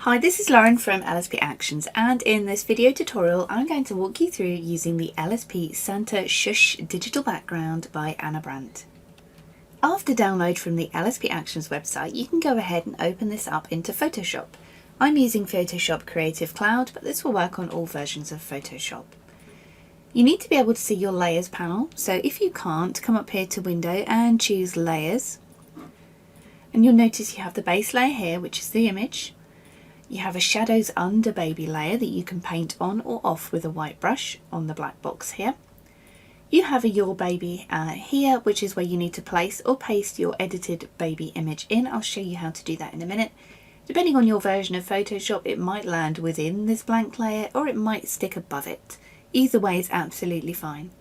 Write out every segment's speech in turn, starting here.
Hi, this is Lauren from LSP Actions, and in this video tutorial I'm going to walk you through using the LSP Santa Shush digital background by Anna Brandt. After download from the LSP Actions website, you can go ahead and open this up into Photoshop. I'm using Photoshop Creative Cloud, but this will work on all versions of Photoshop. You need to be able to see your layers panel, so if you can't, come up here to Window and choose Layers. And you'll notice you have the base layer here, which is the image. You have a shadows under baby layer that you can paint on or off with a white brush on the black box here. You have a your baby here, which is where you need to place or paste your edited baby image in. I'll show you how to do that in a minute. Depending on your version of Photoshop, it might land within this blank layer or it might stick above it. Either way is absolutely fine.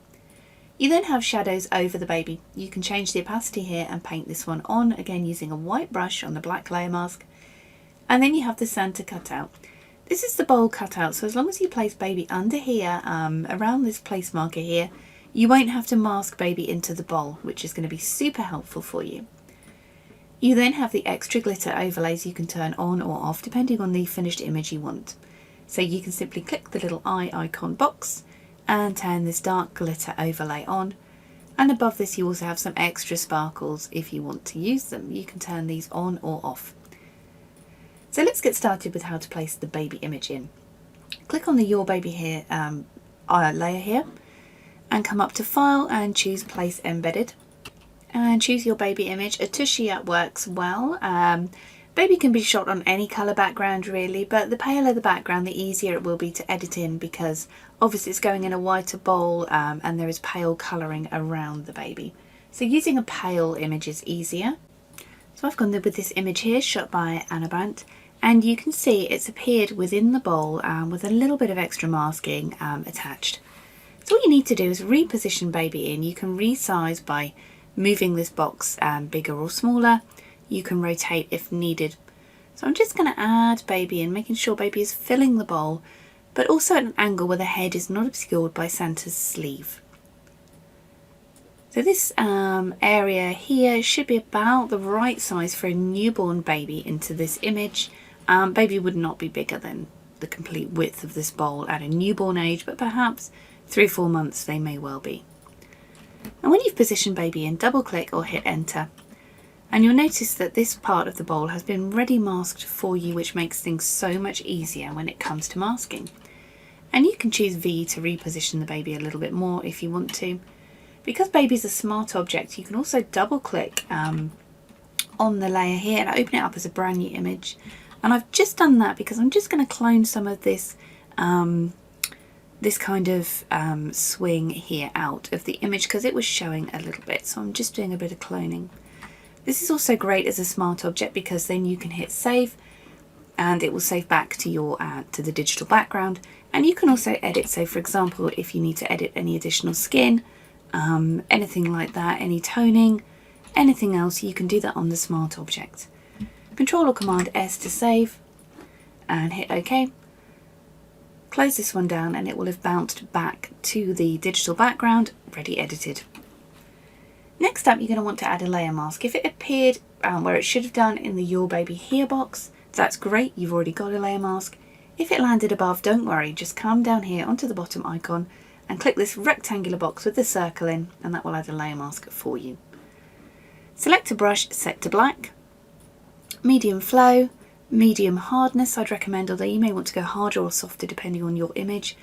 You then have shadows over the baby. You can change the opacity here and paint this one on, again using a white brush on the black layer mask. And then you have the Santa cutout. This is the bowl cutout, so as long as you place baby under here, around this place marker here, you won't have to mask baby into the bowl, which is going to be super helpful for you. You then have the extra glitter overlays you can turn on or off depending on the finished image you want. So you can simply click the little eye icon box and turn this dark glitter overlay on. And above this you also have some extra sparkles if you want to use them. You can turn these on or off. So let's get started with how to place the baby image in. Click on the Your Baby here layer here and come up to File and choose Place Embedded and choose your baby image. A Tushy works well. Baby can be shot on any colour background really, but the paler the background the easier it will be to edit in because obviously it's going in a whiter bowl and there is pale colouring around the baby. So using a pale image is easier. So I've gone there with this image here shot by Anna Brandt. And you can see it's appeared within the bowl with a little bit of extra masking attached. So what you need to do is reposition baby in. You can resize by moving this box bigger or smaller. You can rotate if needed. So I'm just going to add baby in, making sure baby is filling the bowl, but also at an angle where the head is not obscured by Santa's sleeve. So this area here should be about the right size for a newborn baby into this image. Baby would not be bigger than the complete width of this bowl at a newborn age, but perhaps 3 or 4 months they may well be. And when you've positioned baby in, double click or hit enter. And you'll notice that this part of the bowl has been ready masked for you, which makes things so much easier when it comes to masking. And you can choose V to reposition the baby a little bit more if you want to. Because baby's a smart object, you can also double click on the layer here and open it up as a brand new image. And I've just done that because I'm just going to clone some of this this kind of swing here out of the image because it was showing a little bit. So I'm just doing a bit of cloning. This is also great as a smart object because then you can hit save and it will save back to your to the digital background. And you can also edit. So for example, if you need to edit any additional skin, anything like that, any toning, anything else, you can do that on the smart object. Control or Command S to save and hit OK. Close this one down and it will have bounced back to the digital background, ready edited. Next up, you're going to want to add a layer mask. If it appeared where it should have done in the Your Baby Here box, that's great, you've already got a layer mask. If it landed above, don't worry, just come down here onto the bottom icon and click this rectangular box with the circle in and that will add a layer mask for you. Select a brush set to black, medium flow, medium hardness I'd recommend, although you may want to go harder or softer depending on your image.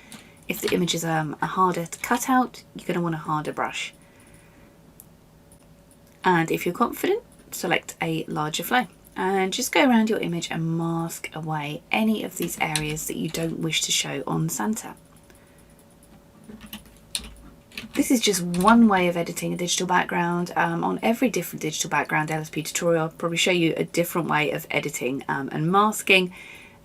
If the image is a harder cutout, you're going to want a harder brush. And if you're confident, select a larger flow and just go around your image and mask away any of these areas that you don't wish to show on Santa. This is just one way of editing a digital background. On every different digital background LSP tutorial, I'll probably show you a different way of editing and masking.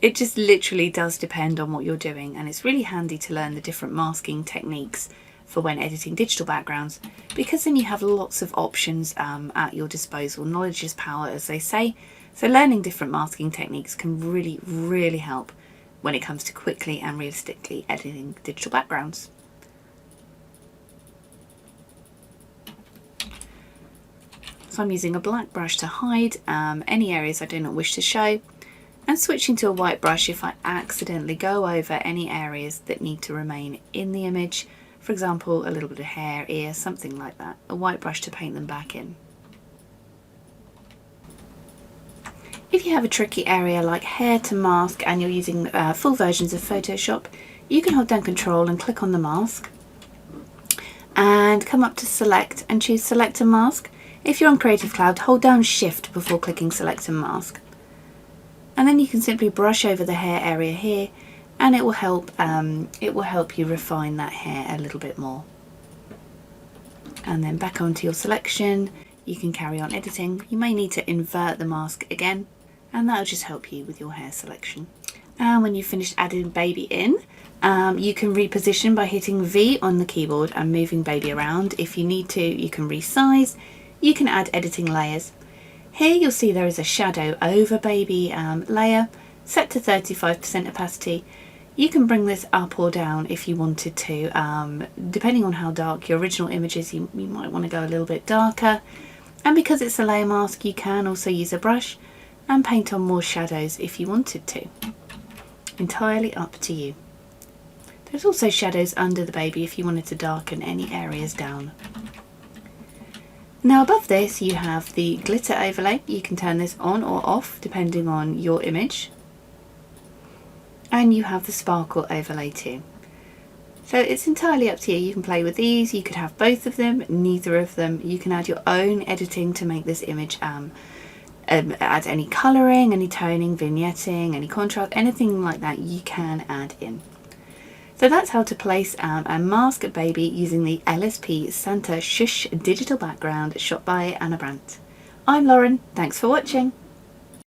It just literally does depend on what you're doing, and it's really handy to learn the different masking techniques for when editing digital backgrounds, because then you have lots of options at your disposal. Knowledge is power, as they say. So learning different masking techniques can really, really help when it comes to quickly and realistically editing digital backgrounds. So I'm using a black brush to hide any areas I do not wish to show, and switching to a white brush if I accidentally go over any areas that need to remain in the image. For example, a little bit of hair, ear, something like that. A white brush to paint them back in. If you have a tricky area like hair to mask and you're using full versions of Photoshop, you can hold down Control and click on the mask and come up to Select and choose Select and Mask. If you're on Creative Cloud, hold down Shift before clicking Select and Mask. And then you can simply brush over the hair area here, and it will help you refine that hair a little bit more. And then back onto your selection, you can carry on editing. You may need to invert the mask again, and that'll just help you with your hair selection. And when you've finished adding baby in, you can reposition by hitting V on the keyboard and moving baby around. If you need to, you can resize. You can add editing layers. Here you'll see there is a shadow over baby layer set to 35% opacity. You can bring this up or down if you wanted to. Depending on how dark your original image is, you might want to go a little bit darker. And because it's a layer mask, you can also use a brush and paint on more shadows if you wanted to. Entirely up to you. There's also shadows under the baby if you wanted to darken any areas down. Now above this you have the glitter overlay. You can turn this on or off depending on your image. And you have the sparkle overlay too. So it's entirely up to you. You can play with these, you could have both of them, neither of them. You can add your own editing to make this image add any colouring, any toning, vignetting, any contrast, anything like that you can add in. So that's how to place and mask a baby using the LSP Santa Shush digital background shot by Anna Brandt. I'm Lauren, thanks for watching.